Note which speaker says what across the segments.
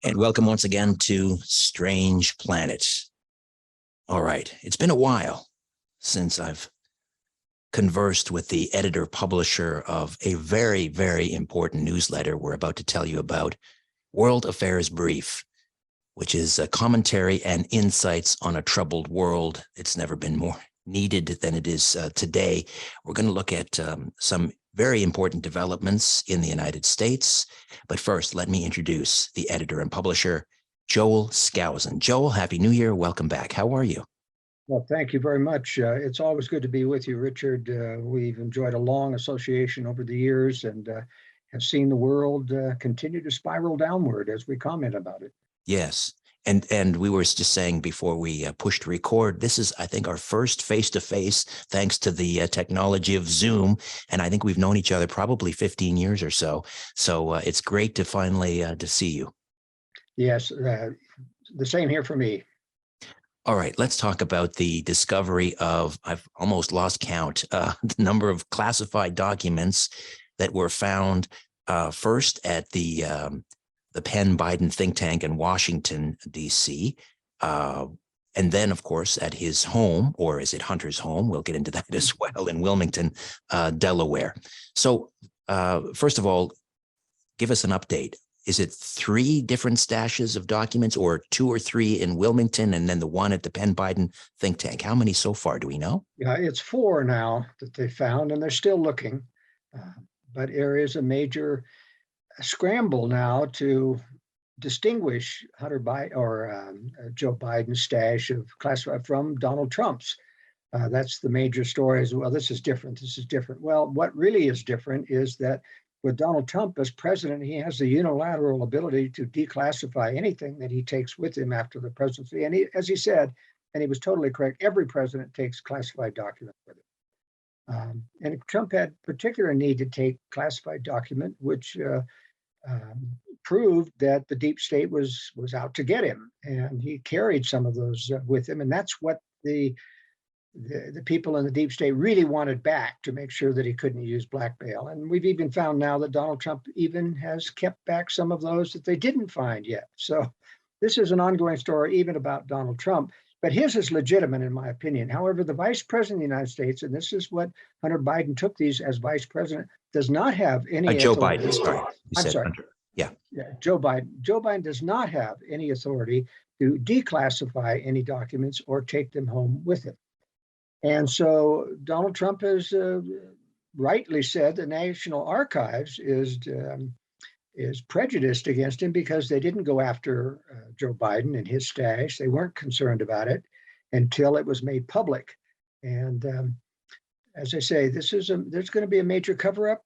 Speaker 1: And welcome once again to Strange Planet. All right, it's been a while since I've conversed with the editor-publisher of a very, very important newsletter we're about to tell you about, World Affairs Brief, which is a commentary and insights on a troubled world. It's never been more needed than it is today. We're going to look at some very important developments in the United States. But first, let me introduce the editor and publisher, Joel Skousen. Joel, Happy New Year. Welcome back. How are you?
Speaker 2: Well, thank you very much. It's always good to be with you, Richard. We've enjoyed a long association over the years and have seen the world continue to spiral downward as we comment about it.
Speaker 1: Yes. And we were just saying before we pushed record, this is, I think, our first face-to-face, thanks to the technology of Zoom. And I think we've known each other probably 15 years or so. So it's great to finally to see you.
Speaker 2: Yes, the same here for me.
Speaker 1: All right, let's talk about the discovery of, I've almost lost count, the number of classified documents that were found first at the Penn Biden think tank in Washington, D.C., and then, of course, at his home, or is it Hunter's home? We'll get into that as well, in Wilmington, Delaware. So first of all, give us an update. Is it 3 different stashes of documents, or 2 or 3 in Wilmington and then the one at the Penn Biden think tank? How many so far? Do we know?
Speaker 2: Yeah, it's 4 now that they found, and they're still looking. But there is a major scramble now to distinguish Hunter Biden or Joe Biden's stash of classified from Donald Trump's. That's the major story as well. This is different. This is different. Well, what really is different is that with Donald Trump as president, he has the unilateral ability to declassify anything that he takes with him after the presidency. And he, as he said, and he was totally correct, every president takes classified documents with him. And Trump had particular need to take classified document, which proved that the deep state was out to get him, and he carried some of those with him, and that's what the people in the deep state really wanted back, to make sure that he couldn't use blackmail. And we've even found now that Donald Trump even has kept back some of those that they didn't find yet. So this is an ongoing story even about Donald Trump, but his is legitimate in my opinion. However, the vice president of the United States, and this is what Hunter Biden took these as vice president, does not have any
Speaker 1: Joe
Speaker 2: authority.
Speaker 1: Biden, sorry.
Speaker 2: I'm sorry.
Speaker 1: Hunter. Yeah,
Speaker 2: Joe Biden. Joe Biden does not have any authority to declassify any documents or take them home with him. And so Donald Trump has rightly said the National Archives is prejudiced against him because they didn't go after Joe Biden and his stash. They weren't concerned about it until it was made public. And as I say, there's going to be a major cover-up.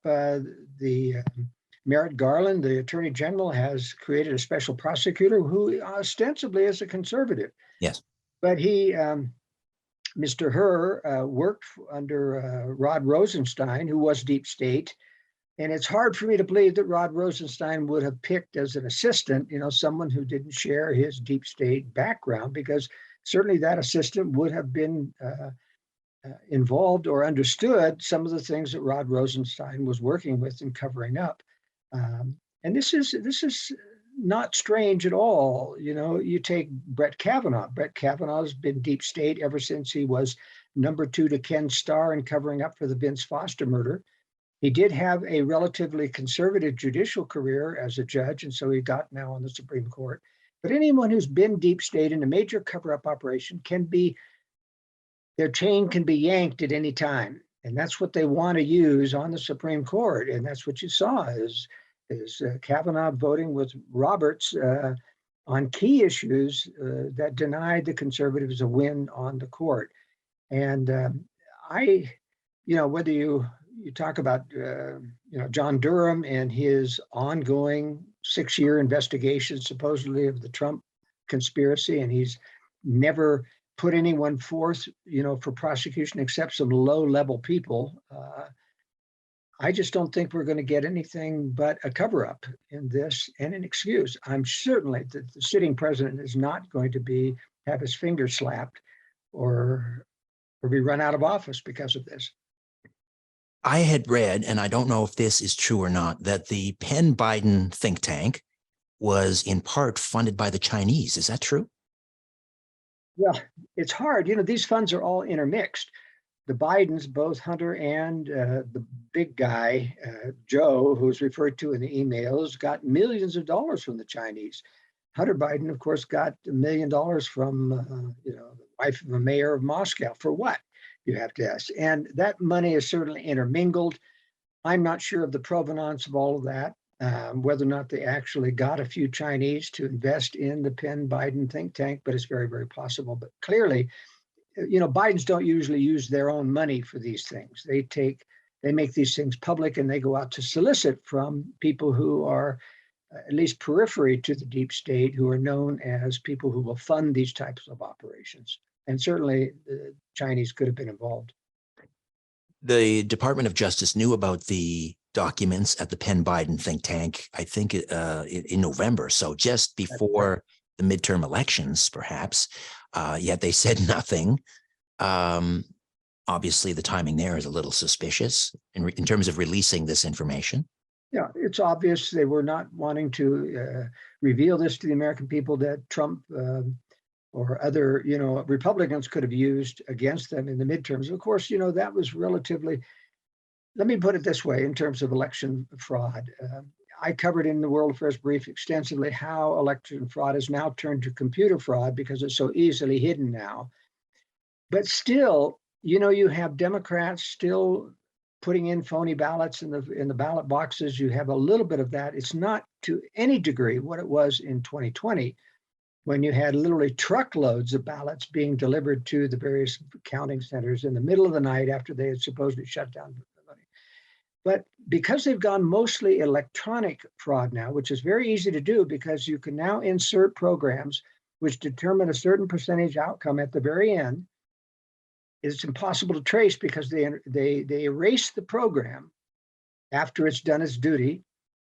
Speaker 2: Merrick Garland, the Attorney General, has created a special prosecutor who ostensibly is a conservative.
Speaker 1: Yes.
Speaker 2: But he, Mr. Hur, worked under Rod Rosenstein, who was deep state. And it's hard for me to believe that Rod Rosenstein would have picked as an assistant, someone who didn't share his deep state background, because certainly that assistant would have been involved or understood some of the things that Rod Rosenstein was working with and covering up. And this is not strange at all. You take Brett Kavanaugh. Brett Kavanaugh's been deep state ever since he was number 2 to Ken Starr in covering up for the Vince Foster murder. He did have a relatively conservative judicial career as a judge, and so he got now on the Supreme Court. But anyone who's been deep state in a major cover-up operation their chain can be yanked at any time. And that's what they want to use on the Supreme Court. And that's what you saw is Kavanaugh voting with Roberts on key issues that denied the conservatives a win on the court. And whether you talk about, John Durham and his ongoing 6-year investigation, supposedly, of the Trump conspiracy, and he's never put anyone forth, for prosecution except some low-level people. I just don't think we're going to get anything but a cover-up in this and an excuse. I'm certainly that the sitting president is not going to have his finger slapped or be run out of office because of this.
Speaker 1: I had read, and I don't know if this is true or not, that the Penn Biden think tank was in part funded by the Chinese. Is that true?
Speaker 2: Well, it's hard. These funds are all intermixed. The Bidens, both Hunter and the big guy, Joe, who's referred to in the emails, got millions of dollars from the Chinese. Hunter Biden, of course, got $1 million from, the wife of a mayor of Moscow. For what? You have to ask. And that money is certainly intermingled. I'm not sure of the provenance of all of that, whether or not they actually got a few Chinese to invest in the Penn Biden think tank, but it's very, very possible. But clearly, Bidens don't usually use their own money for these things. They make these things public, and they go out to solicit from people who are at least periphery to the deep state, who are known as people who will fund these types of operations. And certainly the Chinese could have been involved.
Speaker 1: The Department of Justice knew about the documents at the Penn Biden think tank, I think in November. So just before the midterm elections, perhaps, yet they said nothing. Obviously, the timing there is a little suspicious in terms of releasing this information.
Speaker 2: Yeah, it's obvious they were not wanting to reveal this to the American people that Trump or other, Republicans could have used against them in the midterms. Of course, that was relatively, let me put it this way, in terms of election fraud. I covered in the World Affairs Brief extensively how election fraud is now turned to computer fraud because it's so easily hidden now. But still, you have Democrats still putting in phony ballots in the ballot boxes. You have a little bit of that. It's not to any degree what it was in 2020, when you had literally truckloads of ballots being delivered to the various counting centers in the middle of the night after they had supposedly shut down. But because they've gone mostly electronic fraud now, which is very easy to do because you can now insert programs which determine a certain percentage outcome at the very end, it's impossible to trace because they erase the program after it's done its duty.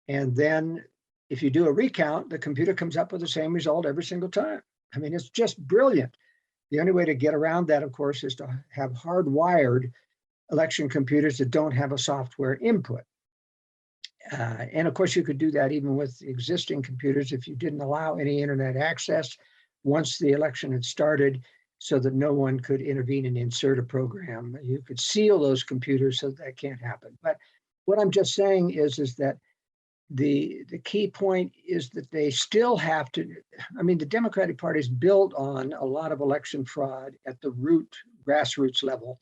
Speaker 2: And then if you do a recount, the computer comes up with the same result every single time. I mean, it's just brilliant. The only way to get around that, of course, is to have hardwired election computers that don't have a software input. And of course, you could do that even with existing computers if you didn't allow any internet access once the election had started, so that no one could intervene and insert a program. You could seal those computers so that can't happen. But what I'm just saying is that the key point is that they still have to, the Democratic Party is built on a lot of election fraud at the grassroots level,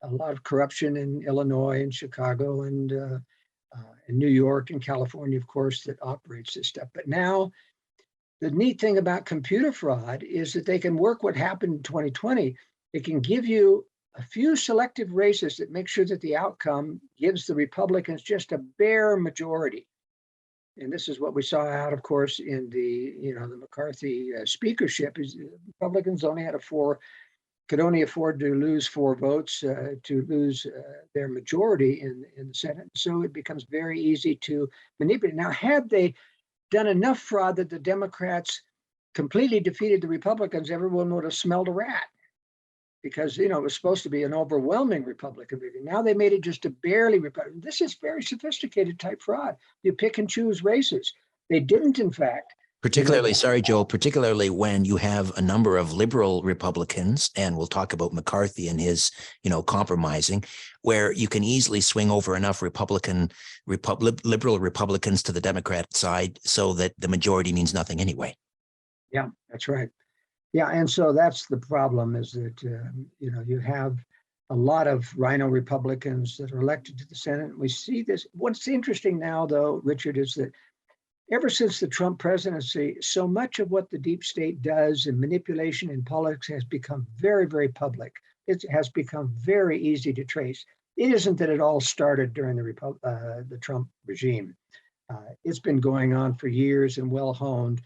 Speaker 2: a lot of corruption in Illinois and Chicago and in New York and California, of course, that operates this stuff. But now, the neat thing about computer fraud is that they can work what happened in 2020. It can give you a few selective races that make sure that the outcome gives the Republicans just a bare majority. And this is what we saw out, of course, in the McCarthy speakership. Is Republicans could only afford to lose 4 votes to lose their majority in the Senate. So it becomes very easy to manipulate. Now, had they done enough fraud that the Democrats completely defeated the Republicans, everyone would have smelled a rat, because it was supposed to be an overwhelming Republican victory. Now they made it just a barely Republican. This is very sophisticated type fraud. You pick and choose races. They didn't, in fact.
Speaker 1: Particularly, sorry, Joe, particularly when you have a number of liberal Republicans, and we'll talk about McCarthy and his, compromising, where you can easily swing over enough liberal Republicans to the Democrat side so that the majority means nothing anyway.
Speaker 2: Yeah, that's right. Yeah, and so that's the problem, is that, you have a lot of RINO Republicans that are elected to the Senate. We see this. What's interesting now, though, Richard, is that ever since the Trump presidency, so much of what the deep state does in manipulation in politics has become very, very public. It has become very easy to trace. It isn't that it all started during the Trump regime. It's been going on for years and well honed.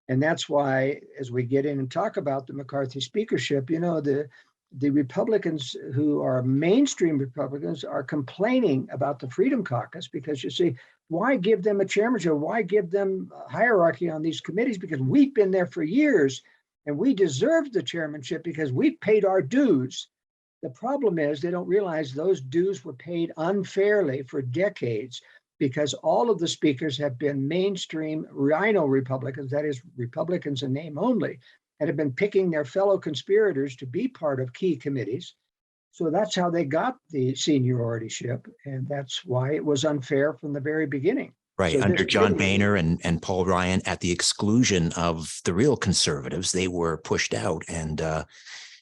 Speaker 2: And that's why, as we get in and talk about the McCarthy speakership, the Republicans who are mainstream Republicans are complaining about the Freedom Caucus, because you see, why give them a chairmanship? Why give them a hierarchy on these committees? Because we've been there for years and we deserve the chairmanship because we've paid our dues. The problem is they don't realize those dues were paid unfairly for decades. because all of the speakers have been mainstream RINO Republicans, that is, Republicans in name only, and have been picking their fellow conspirators to be part of key committees. So that's how they got the seniorityship, and that's why it was unfair from the very beginning.
Speaker 1: Right.
Speaker 2: So
Speaker 1: Under
Speaker 2: this
Speaker 1: John
Speaker 2: really-
Speaker 1: Boehner and Paul Ryan, at the exclusion of the real conservatives, they were pushed out. And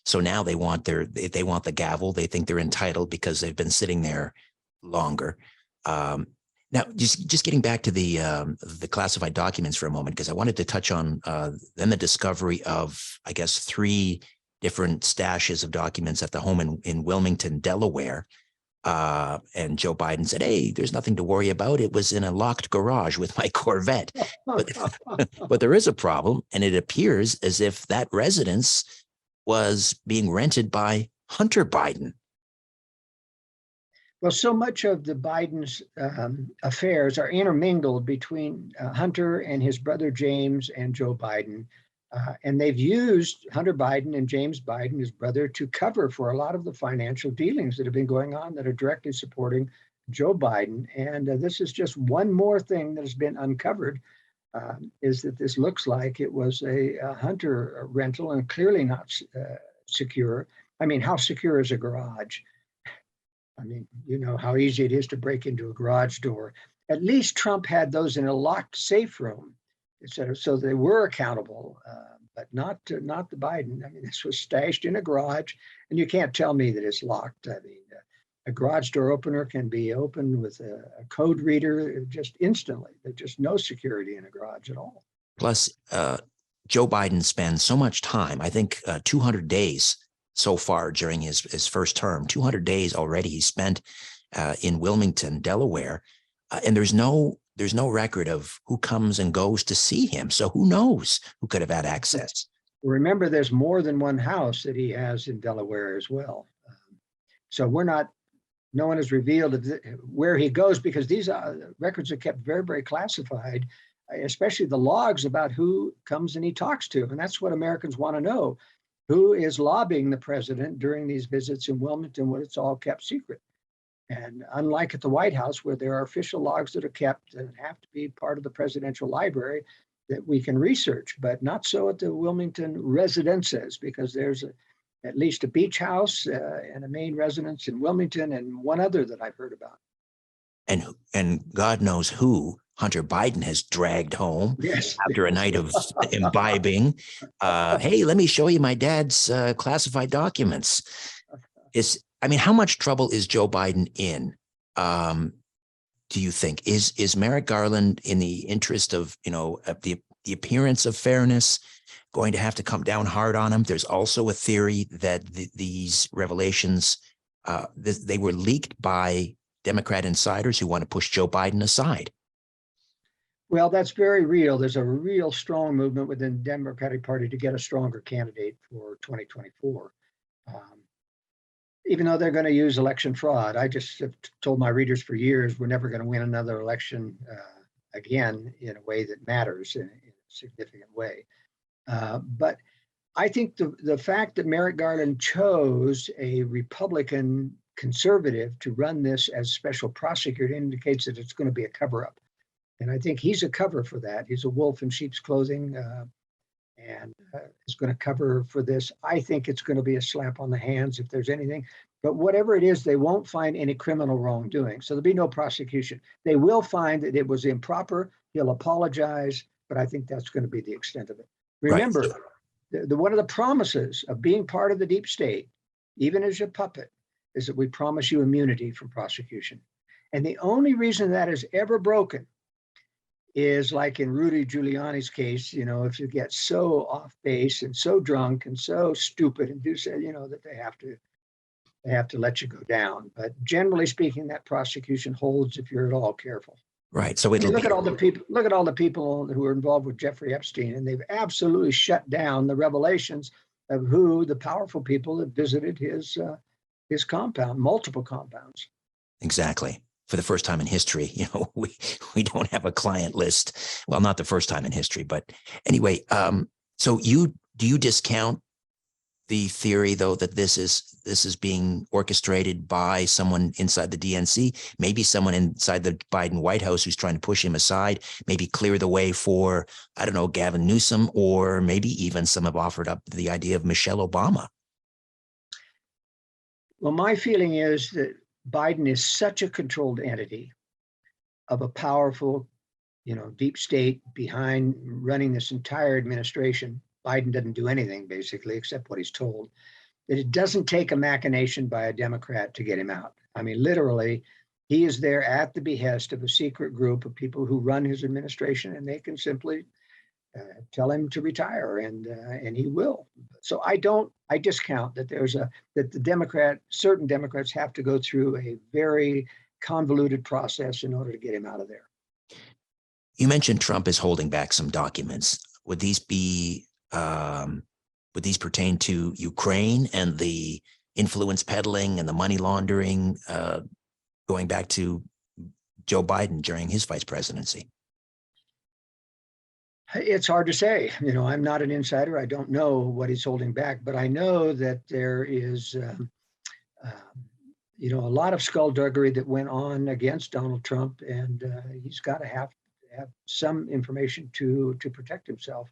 Speaker 1: so now they want they want the gavel. They think they're entitled because they've been sitting there longer. Now, just getting back to the classified documents for a moment, because I wanted to touch on then the discovery of, I guess, 3 different stashes of documents at the home in Wilmington, Delaware. And Joe Biden said, "Hey, there's nothing to worry about. It was in a locked garage with my Corvette." But there is a problem, and it appears as if that residence was being rented by Hunter Biden.
Speaker 2: Well, so much of the Biden's affairs are intermingled between Hunter and his brother James and Joe Biden. And they've used Hunter Biden and James Biden, his brother, to cover for a lot of the financial dealings that have been going on that are directly supporting Joe Biden. And this is just one more thing that has been uncovered, is that this looks like it was a Hunter rental and clearly not secure. I mean, how secure is a garage? I mean, you know how easy it is to break into a garage door. At least Trump had those in a locked safe room, etc. So they were accountable, but not the Biden. I mean, this was stashed in a garage, and you can't tell me that it's locked. I mean, a garage door opener can be opened with a code reader just instantly. There's just no security in a garage at all.
Speaker 1: Plus, Joe Biden spends so much time, I think 200 days so far during his first term, 200 days already he spent in Wilmington, Delaware. And there's no record of who comes and goes to see him. So who knows who could have had access?
Speaker 2: Remember, there's more than one house that he has in Delaware as well. So no one has revealed where he goes, because these records are kept very, very classified, especially the logs about who comes and he talks to. And that's what Americans want to know. Who is lobbying the president during these visits in Wilmington when it's all kept secret? And unlike at the White House, where there are official logs that are kept and have to be part of the presidential library that we can research, but not so at the Wilmington residences, because there's at least a beach house and a main residence in Wilmington and one other that I've heard about.
Speaker 1: And God knows who Hunter Biden has dragged home after a night of imbibing. Hey, let me show you my dad's classified documents. I mean, how much trouble is Joe Biden in? Do you think is Merrick Garland, in the interest of the appearance of fairness, going to have to come down hard on him? There's also a theory that these revelations they were leaked by Democrat insiders who want to push Joe Biden aside.
Speaker 2: Well, that's very real. There's a real strong movement within the Democratic Party to get a stronger candidate for 2024. Even though they're going to use election fraud. I just have told my readers for years, we're never going to win another election again in a way that matters in a significant way. But I think the fact that Merrick Garland chose a Republican conservative to run this as special prosecutor indicates that it's going to be a cover-up. And I think he's a cover for that. He's a wolf in sheep's clothing and is going to cover for this. I think it's going to be a slap on the hands if there's anything. But whatever it is, they won't find any criminal wrongdoing. So there'll be no prosecution. They will find that it was improper. He'll apologize, but I think that's going to be the extent of it. Remember, right. One of the promises of being part of the deep state, even as a puppet, is that we promise you immunity from prosecution. And the only reason that is ever broken is like in Rudy Giuliani's case, if you get so off base and so drunk and so stupid and do say, that they have to let you go down. But generally speaking, that prosecution holds if you're at all careful.
Speaker 1: Right. So look
Speaker 2: at all the people who are involved with Jeffrey Epstein, and they've absolutely shut down the revelations of who the powerful people that visited his compound, multiple compounds.
Speaker 1: Exactly. For the first time in history, we don't have a client list. Well, not the first time in history, but anyway. So do you discount the theory, though, that this is being orchestrated by someone inside the DNC, maybe someone inside the Biden White House who's trying to push him aside, maybe clear the way for, I don't know, Gavin Newsom, or maybe even some have offered up the idea of Michelle Obama?
Speaker 2: Well, my feeling is that Biden is such a controlled entity of a powerful, deep state behind running this entire administration. Biden doesn't do anything basically except what he's told, that it doesn't take a machination by a Democrat to get him out. I mean, literally, he is there at the behest of a secret group of people who run his administration, and they can simply tell him to retire, and he will. So I discount that certain Democrats have to go through a very convoluted process in order to get him out of there.
Speaker 1: You mentioned Trump is holding back some documents. Would these pertain to Ukraine and the influence peddling and the money laundering going back to Joe Biden during his vice presidency?
Speaker 2: It's hard to say. I'm not an insider. I don't know what he's holding back, but I know that there is, a lot of skullduggery that went on against Donald Trump, and he's got to have some information to protect himself.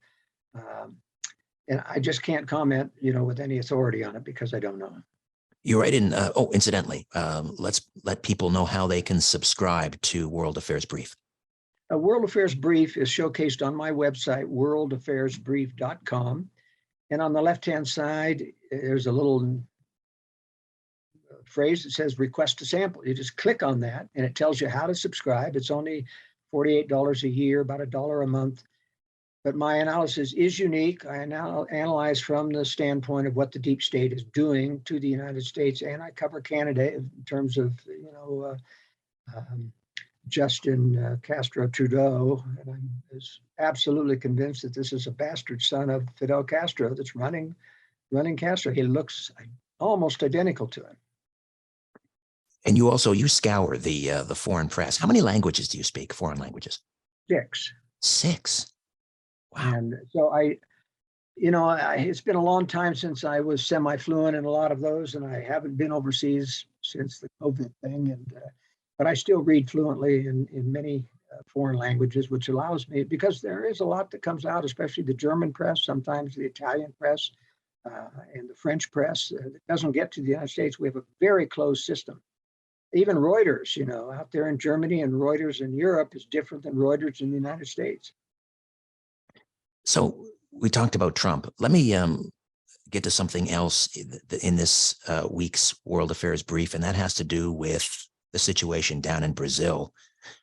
Speaker 2: And I just can't comment, with any authority on it because I don't know.
Speaker 1: You're right. Incidentally, let's let people know how they can subscribe to World Affairs Brief.
Speaker 2: A World Affairs Brief is showcased on my website, worldaffairsbrief.com. And on the left-hand side, there's a little phrase that says request a sample. You just click on that and it tells you how to subscribe. It's only $48 a year, about $1 a month. But my analysis is unique. I now analyze from the standpoint of what the deep state is doing to the United States, and I cover Canada in terms of, Justin Castro Trudeau, and I'm absolutely convinced that this is a bastard son of Fidel Castro that's running Castro. He looks almost identical to him.
Speaker 1: And you scour the foreign press. How many languages do you speak? Foreign languages?
Speaker 2: 6.
Speaker 1: 6. Wow.
Speaker 2: And so it's been a long time since I was semi-fluent in a lot of those, and I haven't been overseas since the COVID thing. But I still read fluently in many foreign languages, which allows me, because there is a lot that comes out, especially the German press, sometimes the Italian press, and the French press that doesn't get to the United States. We have a very closed system. Even Reuters, out there in Germany, and Reuters in Europe is different than Reuters in the United States.
Speaker 1: So we talked about Trump. Let me get to something else in this week's World Affairs Brief, and that has to do with the situation down in Brazil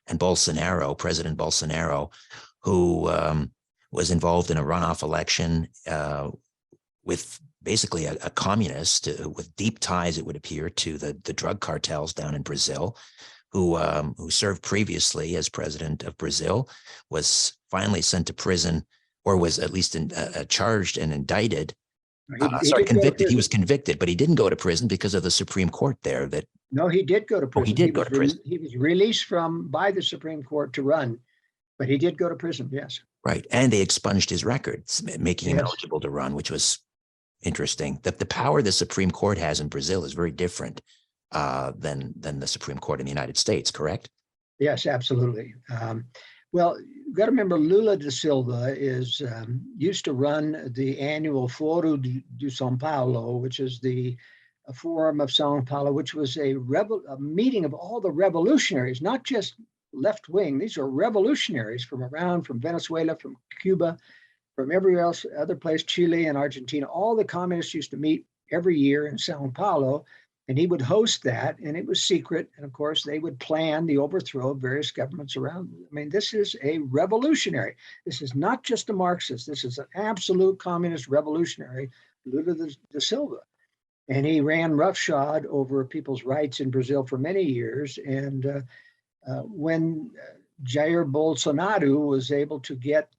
Speaker 1: and President Bolsonaro, who was involved in a runoff election with basically a communist with deep ties, it would appear, to the drug cartels down in Brazil, who served previously as president of Brazil, was finally sent to prison, or was at least charged and indicted. Convicted. He was convicted, but he didn't go to prison because of the Supreme Court there.
Speaker 2: No, he did go to prison.
Speaker 1: He did go to prison.
Speaker 2: He was released by the Supreme Court to run, but he did go to prison, yes.
Speaker 1: Right. And they expunged his records, making him eligible to run, which was interesting. The power the Supreme Court has in Brazil is very different than the Supreme Court in the United States, correct?
Speaker 2: Yes, absolutely. Well, you've got to remember, Lula da Silva used to run the annual Foro de São Paulo, which is the Forum of São Paulo, which was a meeting of all the revolutionaries, not just left wing. These are revolutionaries from Venezuela, from Cuba, from other place, Chile and Argentina. All the communists used to meet every year in São Paulo, and he would host that, and it was secret. And of course, they would plan the overthrow of various governments around. I mean, this is a revolutionary. This is not just a Marxist. This is an absolute communist revolutionary, Lula da Silva. And he ran roughshod over people's rights in Brazil for many years. And when Jair Bolsonaro was able to get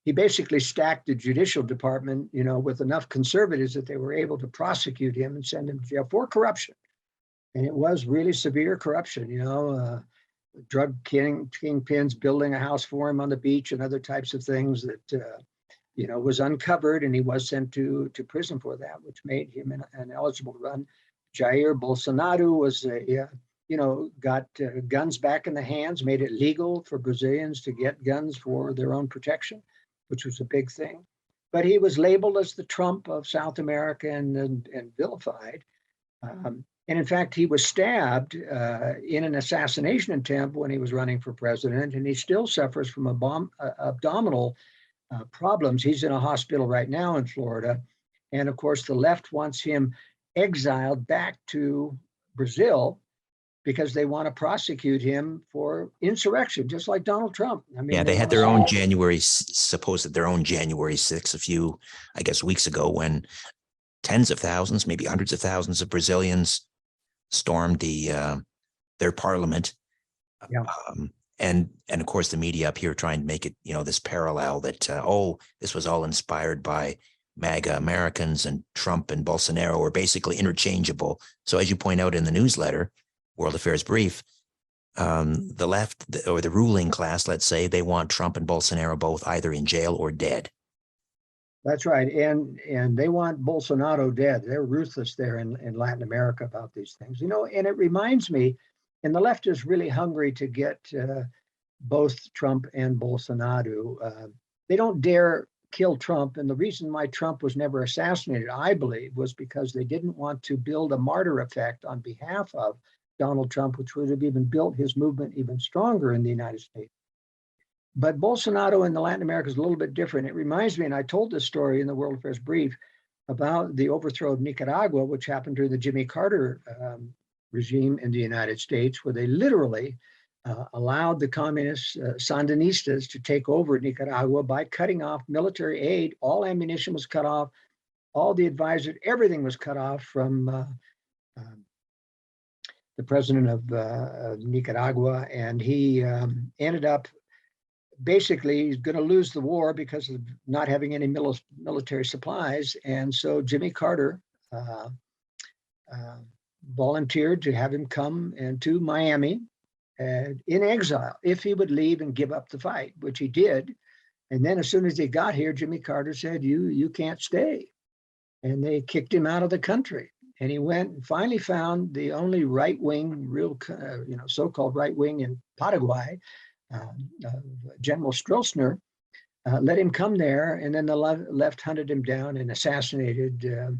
Speaker 2: he basically stacked the judicial department, with enough conservatives that they were able to prosecute him and send him to jail for corruption. And it was really severe corruption. drug kingpins building a house for him on the beach and other types of things that was uncovered, and he was sent to prison for that, which made him ineligible to run. Jair Bolsonaro was got guns back in the hands, made it legal for Brazilians to get guns for their own protection, which was a big thing. But he was labeled as the Trump of South America and vilified. And in fact, he was stabbed in an assassination attempt when he was running for president, and he still suffers from abdominal problems. He's in a hospital right now in Florida. And of course, the left wants him exiled back to Brazil because they want to prosecute him for insurrection, just like Donald Trump. I mean,
Speaker 1: Yeah, they had their own January 6th a few, I guess, weeks ago, when tens of thousands, maybe hundreds of thousands of Brazilians stormed their parliament.
Speaker 2: Yeah.
Speaker 1: And of course, the media up here trying to make it, this parallel that, this was all inspired by MAGA Americans, and Trump and Bolsonaro were basically interchangeable. So as you point out in the newsletter, World Affairs Brief, the left, or the ruling class, let's say, they want Trump and Bolsonaro both either in jail or dead.
Speaker 2: That's right. And they want Bolsonaro dead. They're ruthless there in Latin America about these things, and it reminds me, and the left is really hungry to get both Trump and Bolsonaro. They don't dare kill Trump. And the reason why Trump was never assassinated, I believe, was because they didn't want to build a martyr effect on behalf of Donald Trump, which would have even built his movement even stronger in the United States. But Bolsonaro in Latin America is a little bit different. It reminds me, and I told this story in the World Affairs Brief, about the overthrow of Nicaragua, which happened during the Jimmy Carter regime in the United States, where they literally allowed the communist Sandinistas to take over Nicaragua by cutting off military aid. All ammunition was cut off, all the advisors, everything was cut off from the president of Nicaragua, and he ended up basically he's going to lose the war because of not having any military supplies. And so Jimmy Carter volunteered to have him come to Miami in exile if he would leave and give up the fight, which he did. And then as soon as he got here, Jimmy Carter said, you can't stay. And they kicked him out of the country. And he went and finally found the only right-wing, so-called right-wing in Paraguay, General Stroessner, let him come there. And then the left hunted him down and assassinated the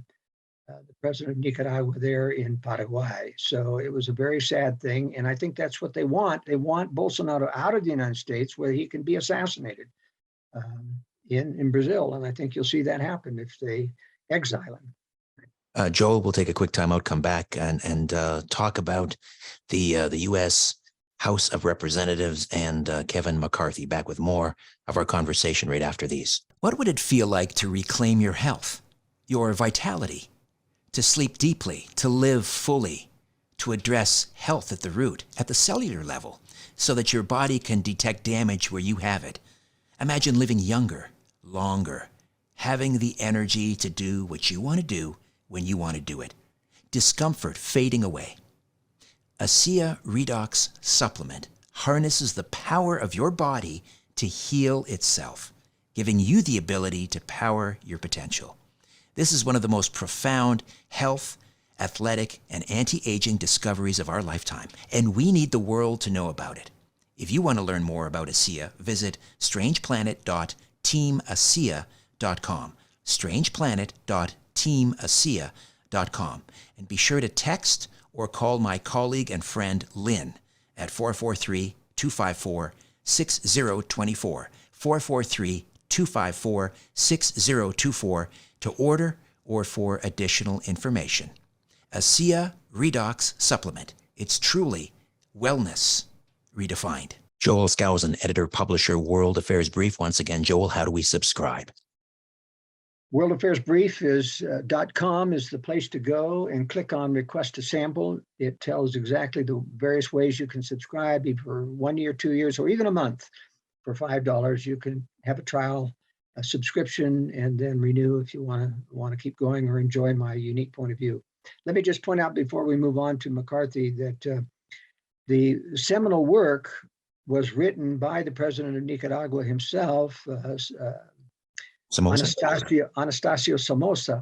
Speaker 2: president of Nicaragua there in Paraguay. So it was a very sad thing. And I think that's what they want. They want Bolsonaro out of the United States where he can be assassinated in Brazil. And I think you'll see that happen if they exile him.
Speaker 1: Joel, we'll take a quick time out, come back and talk about the U.S. House of Representatives and Kevin McCarthy. Back with more of our conversation right after these. What would it feel like to reclaim your health, your vitality, to sleep deeply, to live fully, to address health at the root, at the cellular level, so that your body can detect damage where you have it? Imagine living younger, longer, having the energy to do what you want to do when you want to do it. Discomfort fading away. ASEA Redox Supplement harnesses the power of your body to heal itself, giving you the ability to power your potential. This is one of the most profound health, athletic, and anti-aging discoveries of our lifetime, and we need the world to know about it. If you want to learn more about ASEA, visit strangeplanet.teamasea.com, strangeplanet.teamasea.com, and be sure to text or call my colleague and friend Lynn at 443-254-6024, 443-254-6024 to order or for additional information. ASEA Redox Supplement. It's truly wellness redefined. Joel Skousen, editor-publisher, World Affairs Brief. Once again, Joel, how do we subscribe?
Speaker 2: World Affairs Brief is .com is the place to go and click on Request a Sample. It tells exactly the various ways you can subscribe, either for 1 year, 2 years, or even a month. For $5, you can have a trial, a subscription, and then renew if you want to keep going or enjoy my unique point of view. Let me just point out before we move on to McCarthy that The seminal work was written by the president of Nicaragua himself,
Speaker 1: Somoza?
Speaker 2: Anastasio Somoza.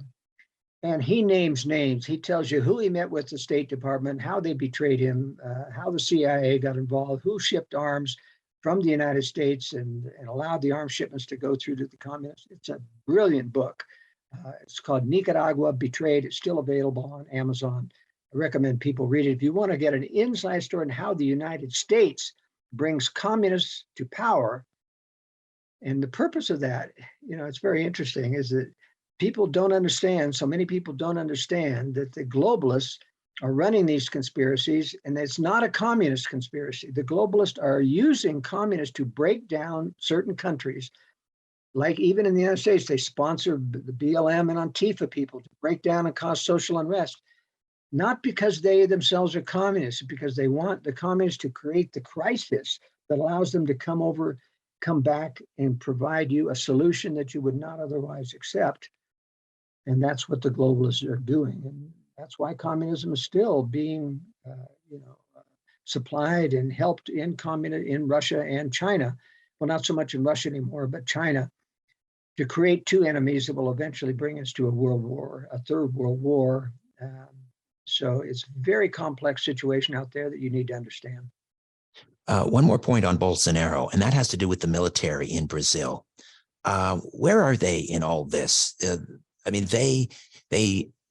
Speaker 2: And he names names. He tells you who he met with the State Department, how they betrayed him, how the CIA got involved, who shipped arms from the United States and allowed the arms shipments to go through to the communists. It's a brilliant book. It's called Nicaragua Betrayed. It's still available on Amazon. I recommend people read it. If you want to get an inside story on how the United States brings communists to power, and the purpose of that, it's very interesting, is that people don't understand, so many people don't understand that the globalists are running these conspiracies, and it's not a communist conspiracy. The globalists are using communists to break down certain countries. Like even in the United States, they sponsor the BLM and Antifa people to break down and cause social unrest. Not because they themselves are communists, because they want the communists to create the crisis that allows them to come back and provide you a solution that you would not otherwise accept. And that's what the globalists are doing. And that's why communism is still being, supplied and helped in Russia and China. Well, not so much in Russia anymore, but China, to create two enemies that will eventually bring us to a world war, a third world war. So it's a very complex situation out there that you need to understand.
Speaker 1: One more point on Bolsonaro, and that has to do with the military in Brazil. Where are they in all this? They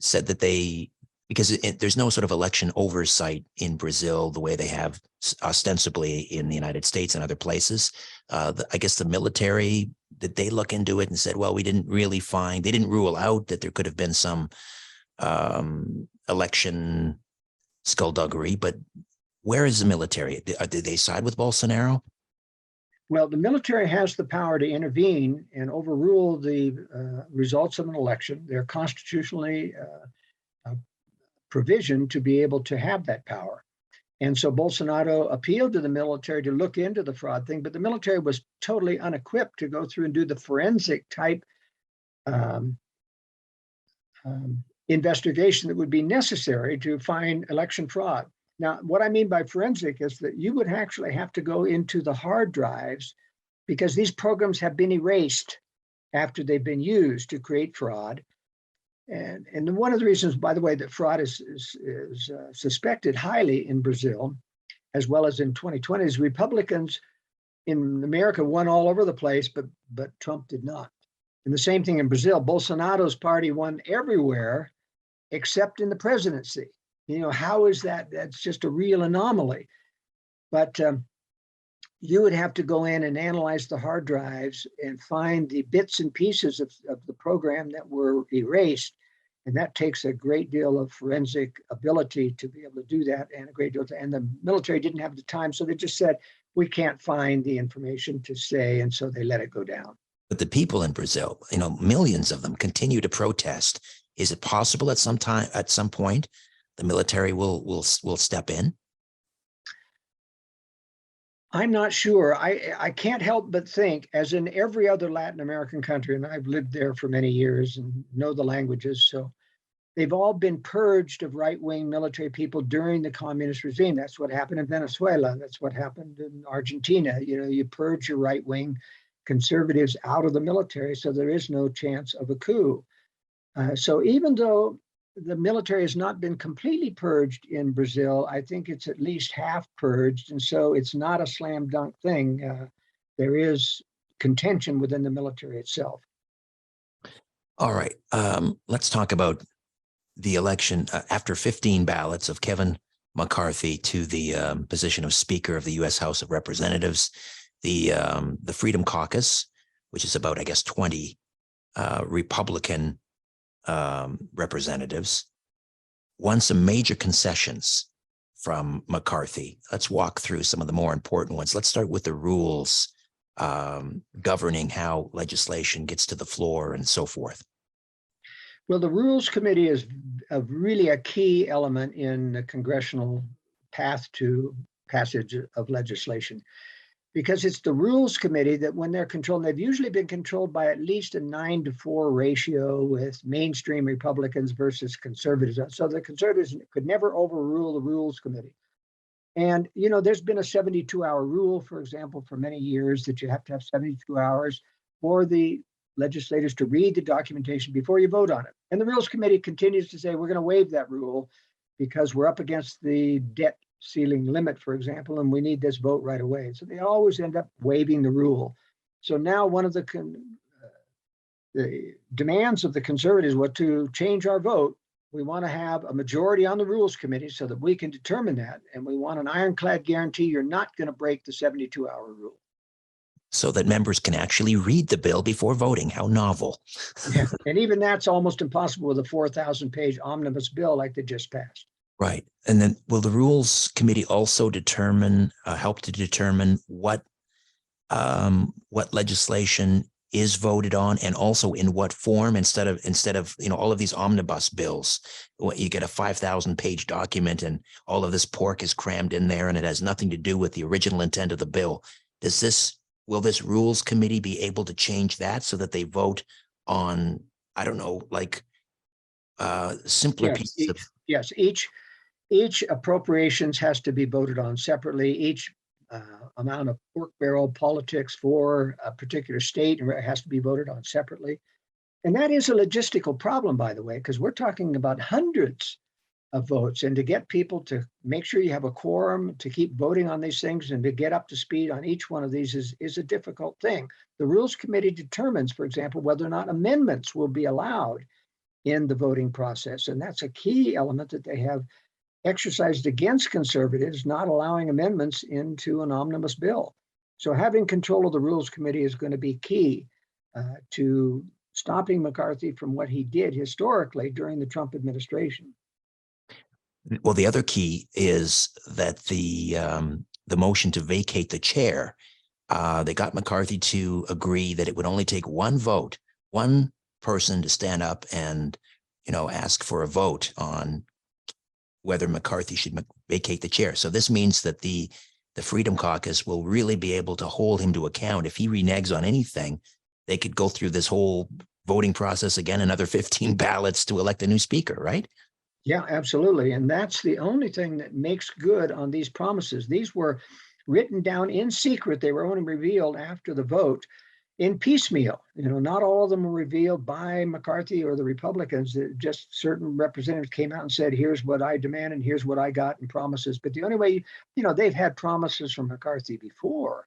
Speaker 1: said that because there's no sort of election oversight in Brazil the way they have ostensibly in the United States and other places. I guess the military, did they look into it and said, well, they didn't rule out that there could have been some election skullduggery, but where is the military? Did they side with Bolsonaro?
Speaker 2: Well, the military has the power to intervene and overrule the results of an election. They're constitutionally provisioned to be able to have that power. And so Bolsonaro appealed to the military to look into the fraud thing, but the military was totally unequipped to go through and do the forensic type investigation that would be necessary to find election fraud. Now, what I mean by forensic is that you would actually have to go into the hard drives, because these programs have been erased after they've been used to create fraud. And one of the reasons, by the way, that fraud is suspected highly in Brazil, as well as in 2020, is Republicans in America won all over the place, but Trump did not. And the same thing in Brazil. Bolsonaro's party won everywhere except in the presidency. How is that? That's just a real anomaly. But you would have to go in and analyze the hard drives and find the bits and pieces of the program that were erased. And that takes a great deal of forensic ability to be able to do that, and and the military didn't have the time. So they just said, we can't find the information to say, and so they let it go down.
Speaker 1: But the people in Brazil, millions of them continue to protest. Is it possible at some point, the military will step in?
Speaker 2: I'm not sure. I can't help but think, as in every other Latin American country, and I've lived there for many years and know the languages, so they've all been purged of right-wing military people during the communist regime. That's what happened in Venezuela. That's what happened in Argentina. You purge your right-wing conservatives out of the military, so there is no chance of a coup. So even though the military has not been completely purged in Brazil, I think it's at least half purged. And so it's not a slam dunk thing. There is contention within the military itself.
Speaker 1: All right. Let's talk about the election after 15 ballots of Kevin McCarthy to the position of Speaker of the U.S. House of Representatives. The Freedom Caucus, which is about, I guess, 20 Republican representatives, won some major concessions from McCarthy. Let's walk through some of the more important ones. Let's start with the rules governing how legislation gets to the floor and so forth.
Speaker 2: Well, the Rules Committee is really a key element in the congressional path to passage of legislation, because it's the Rules Committee that, when they're controlled, they've usually been controlled by at least a 9-to-4 ratio with mainstream Republicans versus conservatives. So the conservatives could never overrule the Rules Committee. And, there's been a 72-hour rule, for example, for many years that you have to have 72 hours for the legislators to read the documentation before you vote on it. And the Rules Committee continues to say, we're going to waive that rule because we're up against the debt ceiling limit, for example, and we need this vote right away. So they always end up waiving the rule. So now one of the demands of the Conservatives was to change our vote. We want to have a majority on the Rules Committee so that we can determine that. And we want an ironclad guarantee you're not going to break the 72-hour rule.
Speaker 1: So that members can actually read the bill before voting. How novel.
Speaker 2: Yeah. And even that's almost impossible with a 4,000-page omnibus bill like they just passed.
Speaker 1: Right. And then will the Rules Committee also help to determine what legislation is voted on, and also in what form, instead of all of these omnibus bills, you get a 5,000-page document and all of this pork is crammed in there and it has nothing to do with the original intent of the bill. Will this Rules Committee be able to change that so that they vote on, I don't know, like simpler pieces of...
Speaker 2: Yes, each appropriations has to be voted on separately. Each amount of pork barrel politics for a particular state has to be voted on separately. And that is a logistical problem, by the way, because we're talking about hundreds of votes. And to get people to make sure you have a quorum to keep voting on these things and to get up to speed on each one of these is a difficult thing. The Rules Committee determines, for example, whether or not amendments will be allowed in the voting process. And that's a key element that they have exercised against Conservatives, not allowing amendments into an omnibus bill. So having control of the Rules Committee is going to be key to stopping McCarthy from what he did historically during the Trump administration.
Speaker 1: Well, the other key is that the motion to vacate the chair, they got McCarthy to agree that it would only take one vote, one person to stand up and, ask for a vote on whether McCarthy should vacate the chair. So this means that the Freedom Caucus will really be able to hold him to account. If he reneges on anything, they could go through this whole voting process again, another 15 ballots to elect a new speaker, right?
Speaker 2: Yeah, absolutely. And that's the only thing that makes good on these promises. These were written down in secret. They were only revealed after the vote in piecemeal. Not all of them were revealed by McCarthy or the Republicans. Just certain representatives came out and said, here's what I demand and here's what I got in promises. But the only way, they've had promises from McCarthy before,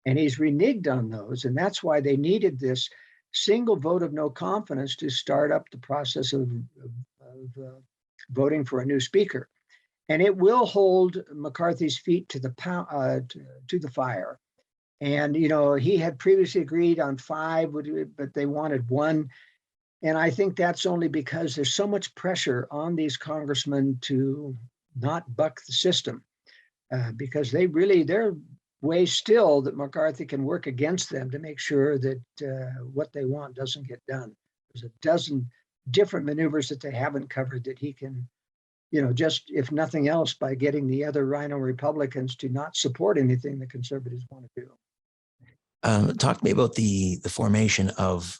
Speaker 2: and he's reneged on those. And that's why they needed this single vote of no confidence to start up the process of voting for a new speaker. And it will hold McCarthy's feet to the fire. And, he had previously agreed on 5, but they wanted 1. And I think that's only because there's so much pressure on these congressmen to not buck the system, because they're ways still that McCarthy can work against them to make sure that what they want doesn't get done. There's a dozen different maneuvers that they haven't covered that he can, just if nothing else, by getting the other RINO Republicans to not support anything the Conservatives want to do.
Speaker 1: Talk to me about the formation of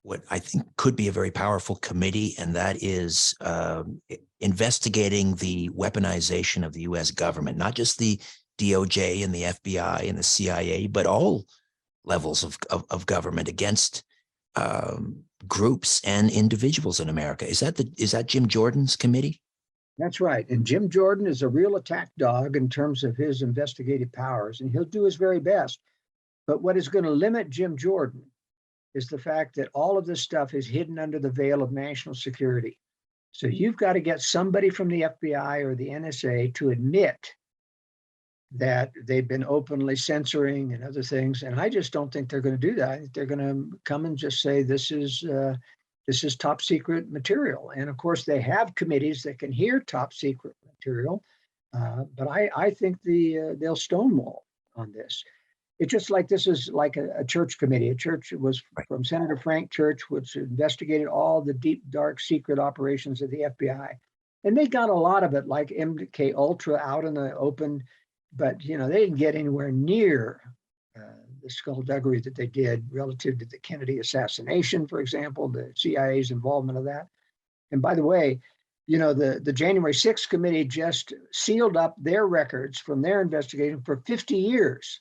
Speaker 1: what I think could be a very powerful committee, and that is investigating the weaponization of the U.S. government, not just the DOJ and the FBI and the CIA, but all levels of government against groups and individuals in America. Is that Jim Jordan's committee?
Speaker 2: That's right. And Jim Jordan is a real attack dog in terms of his investigative powers, and he'll do his very best. But what is going to limit Jim Jordan is the fact that all of this stuff is hidden under the veil of national security. So you've got to get somebody from the FBI or the NSA to admit that they've been openly censoring and other things. And I just don't think they're going to do that. I think they're going to come and just say, this is top secret material. And of course, they have committees that can hear top secret material. But I think they'll stonewall on this. It's just like this is like a church committee. A church was from Senator Frank Church, which investigated all the deep, dark, secret operations of the FBI. And they got a lot of it, like MK Ultra, out in the open. But, they didn't get anywhere near the skullduggery that they did relative to the Kennedy assassination, for example, the CIA's involvement of that. And by the way, you know, the January 6th committee just sealed up their records from their investigation for 50 years.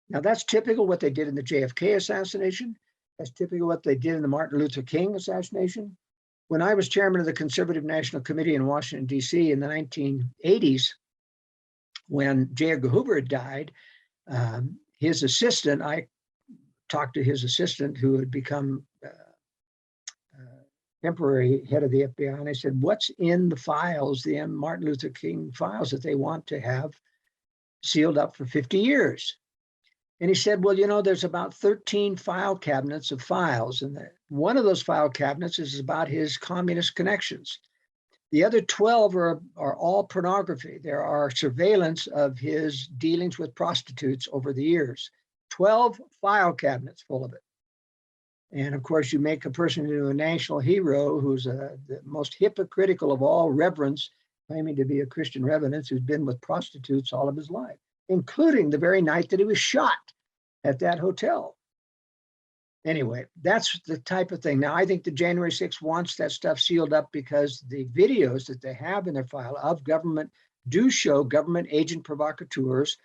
Speaker 2: Now, that's typical what they did in the JFK assassination. That's typical what they did in the Martin Luther King assassination. When I was chairman of the Conservative National Committee in Washington, D.C. in the 1980s, when J. Edgar Hoover had died, his assistant, I talked to his assistant who had become temporary head of the FBI, and I said, what's in the files, the Martin Luther King files that they want to have sealed up for 50 years? And he said, well, you know, there's about 13 file cabinets of files, and one of those file cabinets is about his communist connections. The other 12 are all pornography. There are surveillance of his dealings with prostitutes over the years. 12 file cabinets full of it. And of course, you make a person into a national hero who's the most hypocritical of all reverends, claiming to be a Christian reverend who's been with prostitutes all of his life, including the very night that he was shot at that hotel. Anyway, that's the type of thing. Now, I think the January 6th wants that stuff sealed up because the videos that they have in their file of government do show government agent provocateurs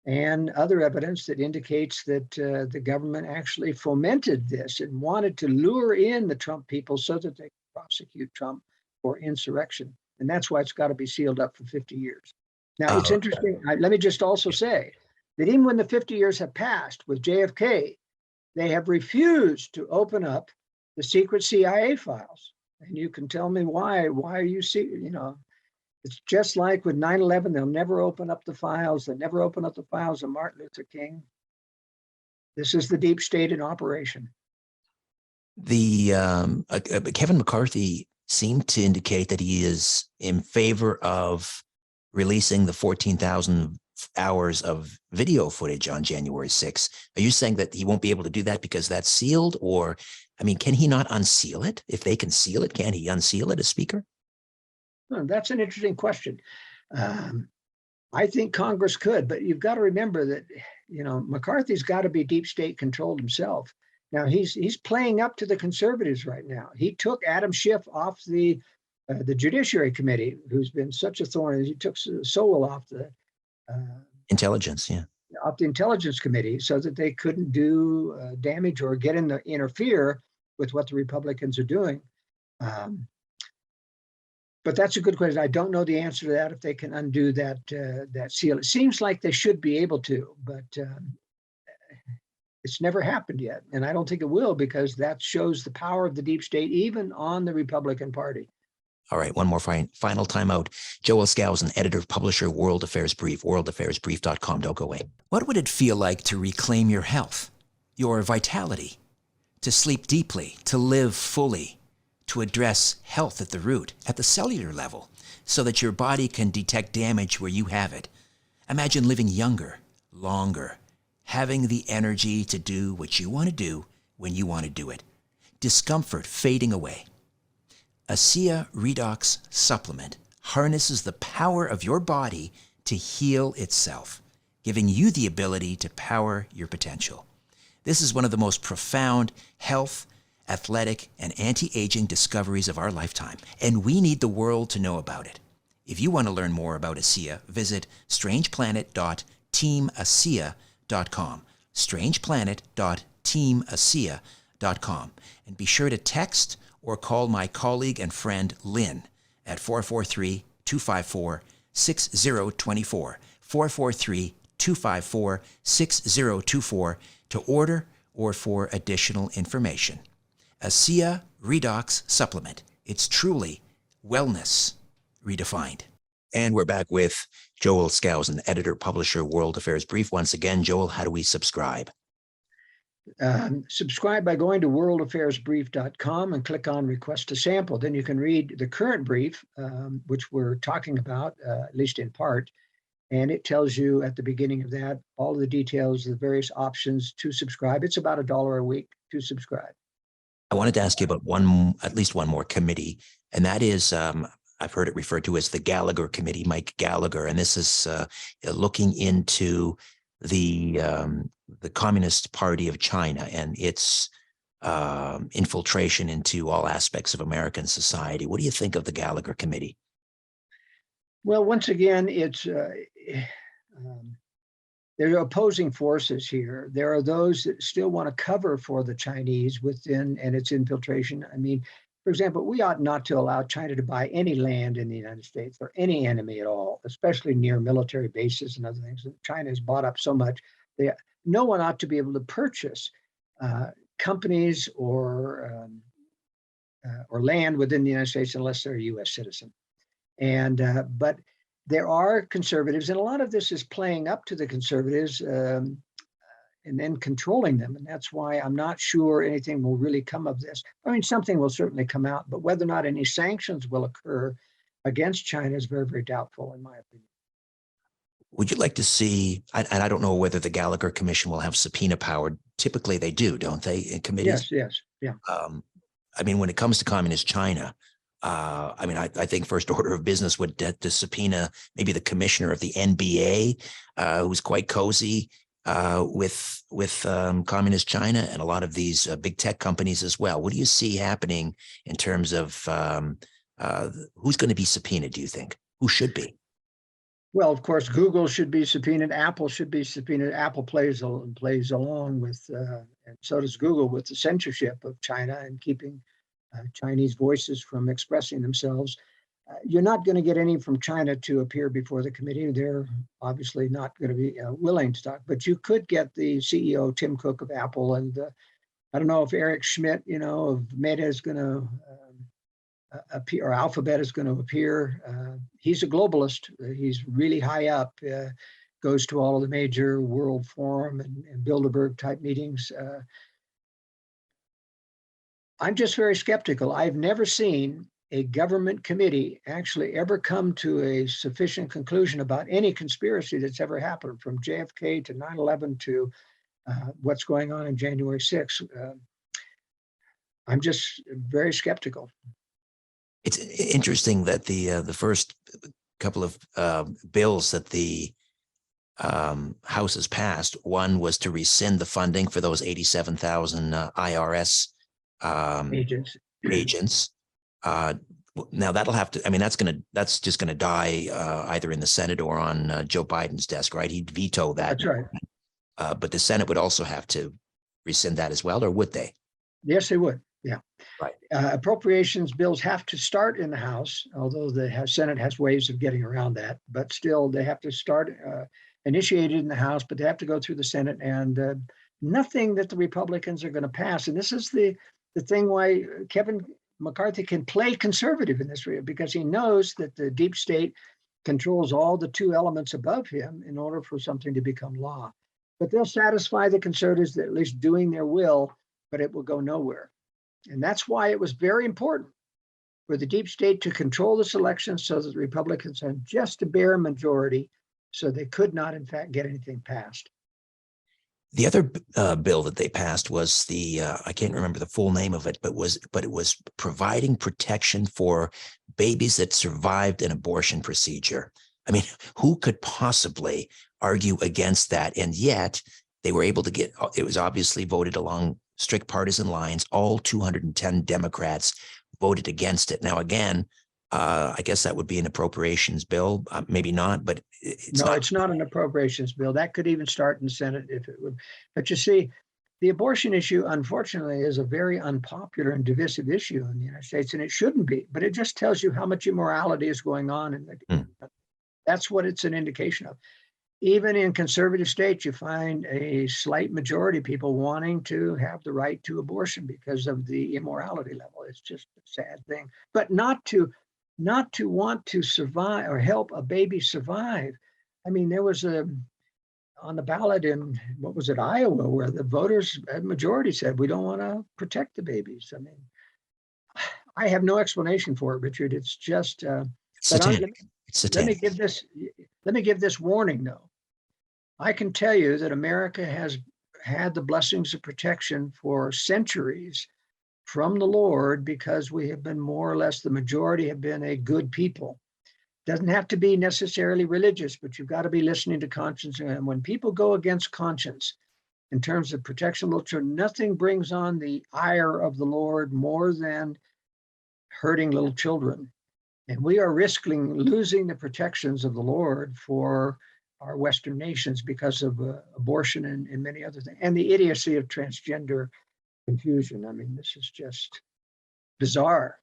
Speaker 2: and other evidence that indicates that the government actually fomented this and wanted to lure in the Trump people so that they could prosecute Trump for insurrection. And that's why it's got to be sealed up for 50 years. Now, it's interesting. Let me just also say that even when the 50 years have passed with JFK, they have refused to open up the secret CIA files. And you can tell me why. Why are you you know, it's just like with 9/11, they'll never open up the files. They never open up the files of Martin Luther King. This is the deep state in operation.
Speaker 1: Kevin McCarthy seemed to indicate that he is in favor of releasing the 14,000 hours of video footage on January 6th. Are you saying that he won't be able to do that because that's sealed? Or, I mean, can he not unseal it? If they can seal it, can he unseal it as speaker?
Speaker 2: Well, that's an interesting question. I think Congress could, but you've got to remember that, you know, McCarthy's got to be deep state controlled himself. Now he's playing up to the conservatives right now. He took Adam Schiff off the Judiciary Committee, who's been such a thorn. He took Sowell off the
Speaker 1: Intelligence, yeah,
Speaker 2: off the Intelligence Committee, so that they couldn't do damage or interfere with what the Republicans are doing. But that's a good question. I don't know the answer to that, if they can undo that seal. It seems like they should be able to, but it's never happened yet. And I don't think it will, because that shows the power of the deep state, even on the Republican Party.
Speaker 1: All right, one more final time out. Joel Skousen, editor, publisher, World Affairs Brief, worldaffairsbrief.com. Don't go away. What would it feel like to reclaim your health, your vitality, to sleep deeply, to live fully, to address health at the root, at the cellular level, so that your body can detect damage where you have it? Imagine living younger, longer, having the energy to do what you want to do when you want to do it. Discomfort fading away. ASEA Redox Supplement harnesses the power of your body to heal itself, giving you the ability to power your potential. This is one of the most profound health, athletic, and anti-aging discoveries of our lifetime, and we need the world to know about it. If you want to learn more about ASEA, visit strangeplanet.teamasea.com, strangeplanet.teamasea.com, and be sure to text or call my colleague and friend Lynn at 443-254-6024, 443-254-6024 to order or for additional information. ASEA Redox Supplement. It's truly wellness redefined. And we're back with Joel Skousen, editor, publisher, World Affairs Brief. Once again, Joel, how do we subscribe?
Speaker 2: Subscribe by going to worldaffairsbrief.com and click on request a sample. Then you can read the current brief, which we're talking about, at least in part. And it tells you at the beginning of that all of the details, the various options to subscribe. It's about $1 a week to subscribe.
Speaker 1: I wanted to ask you about at least one more committee, and that is, I've heard it referred to as the Gallagher Committee, Mike Gallagher, and this is looking into the Communist Party of China and its infiltration into all aspects of American society. What do you think of the Gallagher Committee?
Speaker 2: Well, once again, there are opposing forces here. There are those that still want to cover for the Chinese within and its infiltration. I mean, for example, we ought not to allow China to buy any land in the United States or any enemy at all, especially near military bases and other things. China has bought up so much. No one ought to be able to purchase companies or land within the United States unless they're a U.S. citizen. But there are conservatives, and a lot of this is playing up to the conservatives and then controlling them. And that's why I'm not sure anything will really come of this. I mean, something will certainly come out, but whether or not any sanctions will occur against China is very, very doubtful, in my opinion.
Speaker 1: Would you like to see, and I don't know whether the Gallagher Commission will have subpoena power. Typically they do, don't they, in committees?
Speaker 2: Yes, yeah.
Speaker 1: I mean, when it comes to communist China, I mean, I think first order of business would to subpoena maybe the commissioner of the NBA, who's quite cozy with communist China and a lot of these big tech companies as well. What do you see happening in terms of who's going to be subpoenaed, do you think? Who should be?
Speaker 2: Well, of course, Google should be subpoenaed. Apple should be subpoenaed. Apple plays along with, and so does Google, with the censorship of China and keeping Chinese voices from expressing themselves. You're not going to get any from China to appear before the committee. They're obviously not going to be willing to talk, but you could get the CEO, Tim Cook of Apple, and I don't know if Eric Schmidt, of Meta is going to appear, or Alphabet is going to appear. He's a globalist. He's really high up, goes to all of the major World Forum and Bilderberg type meetings. I'm just very skeptical. I've never seen a government committee actually ever come to a sufficient conclusion about any conspiracy that's ever happened, from JFK to 9/11 to what's going on in January 6th. I'm just very skeptical.
Speaker 1: It's interesting that the first couple of bills that the House has passed, one was to rescind the funding for those 87,000 IRS agents. Now that'll have to, I mean, that's just gonna die either in the Senate or on Joe Biden's desk, right? He'd veto that.
Speaker 2: That's right.
Speaker 1: But the Senate would also have to rescind that as well, or would they?
Speaker 2: Yes, they would. Yeah.
Speaker 1: Right.
Speaker 2: Appropriations bills have to start in the House, although the Senate has ways of getting around that. But still, they have to start initiated in the House, but they have to go through the Senate, and nothing that the Republicans are going to pass. And this is the thing why Kevin McCarthy can play conservative in this area, because he knows that the deep state controls all the two elements above him in order for something to become law. But they'll satisfy the conservatives, that at least doing their will, but it will go nowhere. And that's why it was very important for the deep state to control this election, so that the Republicans had just a bare majority, so they could not, in fact, get anything passed.
Speaker 1: The other bill that they passed was the I can't remember the full name of it, but it was providing protection for babies that survived an abortion procedure. I mean, who could possibly argue against that? And yet they were able to get, it was obviously voted along strict partisan lines. All 210 Democrats voted against it. Now, again, I guess that would be an appropriations bill. Maybe not, but it's not
Speaker 2: an appropriations bill. That could even start in the Senate if it would. But you see, the abortion issue, unfortunately, is a very unpopular and divisive issue in the United States, and it shouldn't be. But it just tells you how much immorality is going on, and that's what it's an indication of. Even in conservative states, you find a slight majority of people wanting to have the right to abortion because of the immorality level. It's just a sad thing. But not to want to survive or help a baby survive. I mean, there was on the ballot in, what was it, Iowa, where the voters, a majority said, we don't want to protect the babies. I mean, I have no explanation for it, Richard. It's just,
Speaker 1: satanic.
Speaker 2: Let me give this warning, though. I can tell you that America has had the blessings of protection for centuries from the Lord, because we have been more or less, the majority have been a good people. Doesn't have to be necessarily religious, but you've got to be listening to conscience. And when people go against conscience, in terms of protection of little children. Nothing brings on the ire of the Lord more than hurting little children. And we are risking losing the protections of the Lord for our Western nations because of abortion and many other things, and the idiocy of transgender confusion. I mean, this is just bizarre.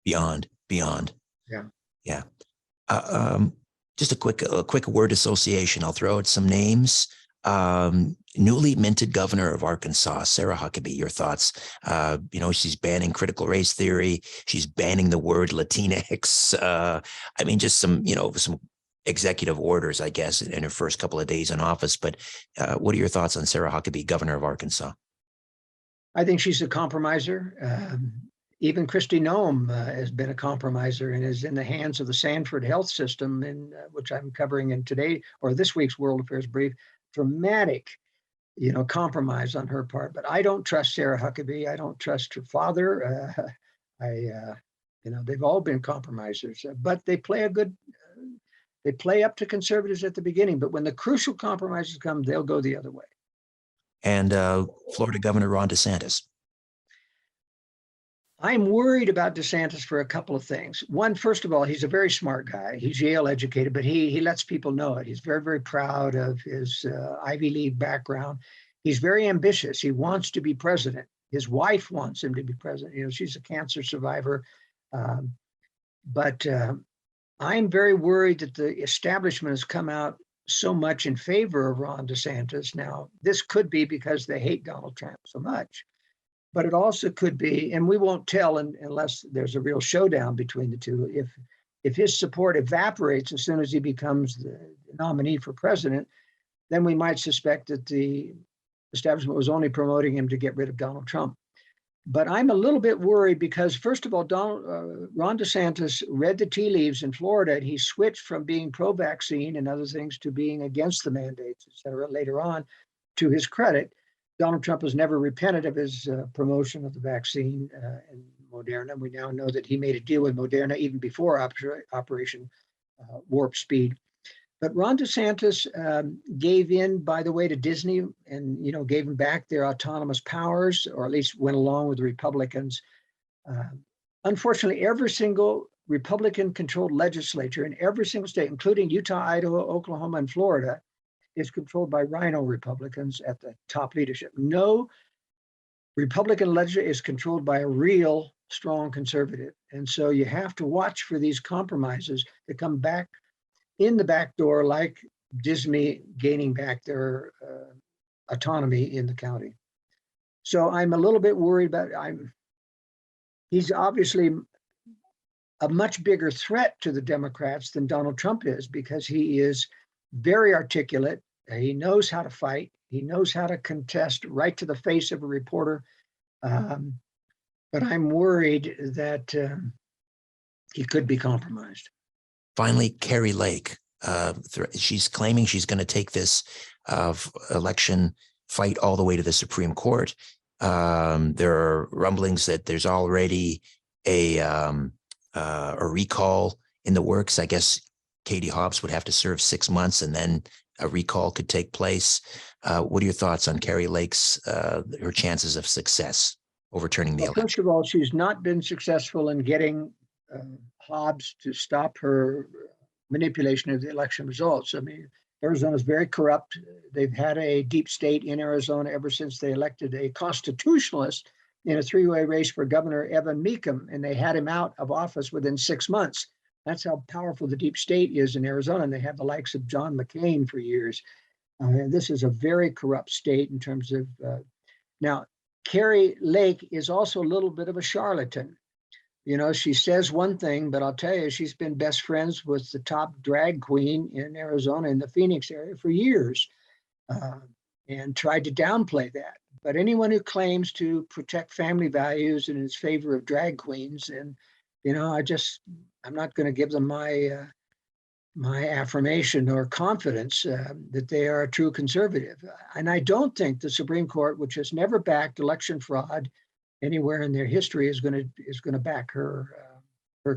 Speaker 1: Beyond.
Speaker 2: Yeah.
Speaker 1: Yeah. Just a quick word association. I'll throw out some names. Newly minted governor of Arkansas, Sarah Huckabee, your thoughts? She's banning critical race theory. She's banning the word Latinx. I mean, just some executive orders, I guess, in her first couple of days in office. But what are your thoughts on Sarah Huckabee, governor of Arkansas?
Speaker 2: I think she's a compromiser. Even Kristi Noem has been a compromiser and is in the hands of the Sanford health system, which I'm covering in today or this week's World Affairs Brief. Dramatic, compromise on her part. But I don't trust Sarah Huckabee. I don't trust her father. They've all been compromisers, but they play up to conservatives at the beginning. But when the crucial compromises come, they'll go the other way.
Speaker 1: And Florida Governor Ron DeSantis.
Speaker 2: I'm worried about DeSantis for a couple of things. One, first of all, he's a very smart guy. He's Yale educated, but he lets people know it. He's very, very proud of his Ivy League background. He's very ambitious. He wants to be president. His wife wants him to be president. She's a cancer survivor. But I'm very worried that the establishment has come out so much in favor of Ron DeSantis. Now, this could be because they hate Donald Trump so much. But it also could be, and we won't tell unless there's a real showdown between the two, if his support evaporates as soon as he becomes the nominee for president, then we might suspect that the establishment was only promoting him to get rid of Donald Trump. But I'm a little bit worried because, first of all, Ron DeSantis read the tea leaves in Florida, and he switched from being pro-vaccine and other things to being against the mandates, et cetera, later on. To his credit, Donald Trump has never repented of his promotion of the vaccine and Moderna. We now know that he made a deal with Moderna even before Operation Warp Speed. But Ron DeSantis gave in, by the way, to Disney and gave them back their autonomous powers, or at least went along with the Republicans. Unfortunately, every single Republican-controlled legislature in every single state, including Utah, Idaho, Oklahoma, and Florida, is controlled by RINO Republicans at the top leadership. No Republican legislature is controlled by a real strong conservative. And so you have to watch for these compromises that come back in the back door, like Disney gaining back their autonomy in the county. So I'm a little bit worried about, he's obviously a much bigger threat to the Democrats than Donald Trump is, because he is very articulate. He knows how to fight. He knows how to contest right to the face of a reporter. But I'm worried that he could be compromised.
Speaker 1: Finally, Kari Lake. She's claiming she's going to take this election fight all the way to the Supreme Court. There are rumblings that there's already a recall in the works. I guess Katie Hobbs would have to serve 6 months, and then a recall could take place. What are your thoughts on Kari Lake's her chances of success overturning the election?
Speaker 2: First of all, she's not been successful in getting Hobbs to stop her manipulation of the election results. I mean, Arizona is very corrupt. They've had a deep state in Arizona ever since they elected a constitutionalist in a three-way race for Governor Evan Meekum, and they had him out of office within 6 months. That's how powerful the deep state is in Arizona, and they have the likes of John McCain for years. And this is a very corrupt state in terms of, now, Kari Lake is also a little bit of a charlatan. She says one thing, but I'll tell you, she's been best friends with the top drag queen in Arizona in the Phoenix area for years, and tried to downplay that. But anyone who claims to protect family values and is in favor of drag queens, and I'm not going to give them my affirmation or confidence that they are a true conservative. And I don't think the Supreme Court, which has never backed election fraud anywhere in their history, is going to back her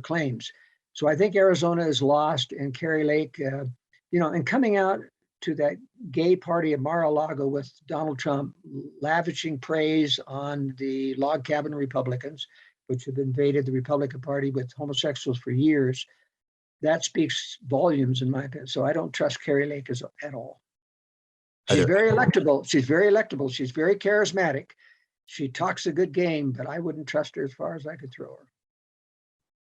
Speaker 2: claims. So I think Arizona is lost, and Kari Lake, and coming out to that gay party of Mar-a-Lago with Donald Trump lavishing praise on the log cabin Republicans, which have invaded the Republican Party with homosexuals for years. That speaks volumes in my opinion. So I don't trust Carrie Lake at all. She's very electable. She's very electable. She's very charismatic. She talks a good game, but I wouldn't trust her as far as I could throw her.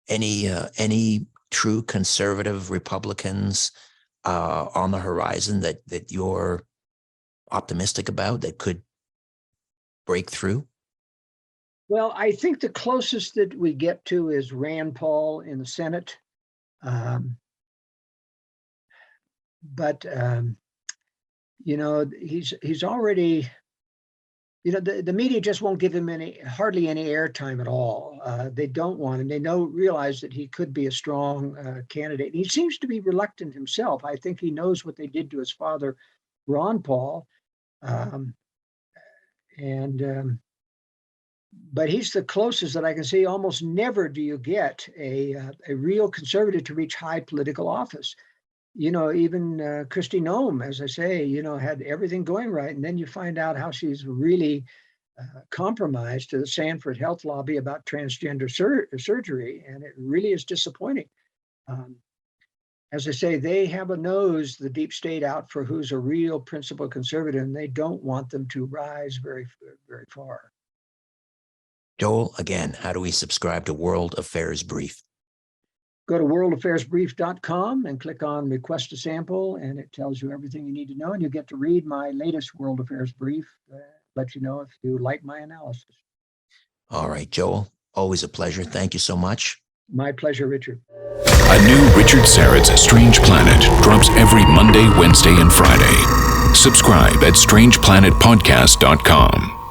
Speaker 1: Any true conservative Republicans on the horizon that you're optimistic about that could break through?
Speaker 2: Well, I think the closest that we get to is Rand Paul in the Senate. But he's already, the media just won't give him hardly any airtime at all. They don't want him. They realize that he could be a strong candidate. He seems to be reluctant himself. I think he knows what they did to his father, Ron Paul. But he's the closest that I can see. Almost never do you get a real conservative to reach high political office. Even Kristi Noem, as I say, had everything going right. And then you find out how she's really compromised to the Sanford Health Lobby about transgender surgery. And it really is disappointing. As I say, they have a nose, the deep state, out for who's a real principled conservative, and they don't want them to rise very, very far.
Speaker 1: Joel, again, how do we subscribe to World Affairs Brief?
Speaker 2: Go to worldaffairsbrief.com and click on Request a Sample, and it tells you everything you need to know, and you get to read my latest World Affairs Brief, let you know if you like my analysis.
Speaker 1: All right, Joel, always a pleasure. Thank you so much.
Speaker 2: My pleasure, Richard.
Speaker 3: A new Richard Syrett's Strange Planet drops every Monday, Wednesday, and Friday. Subscribe at strangeplanetpodcast.com.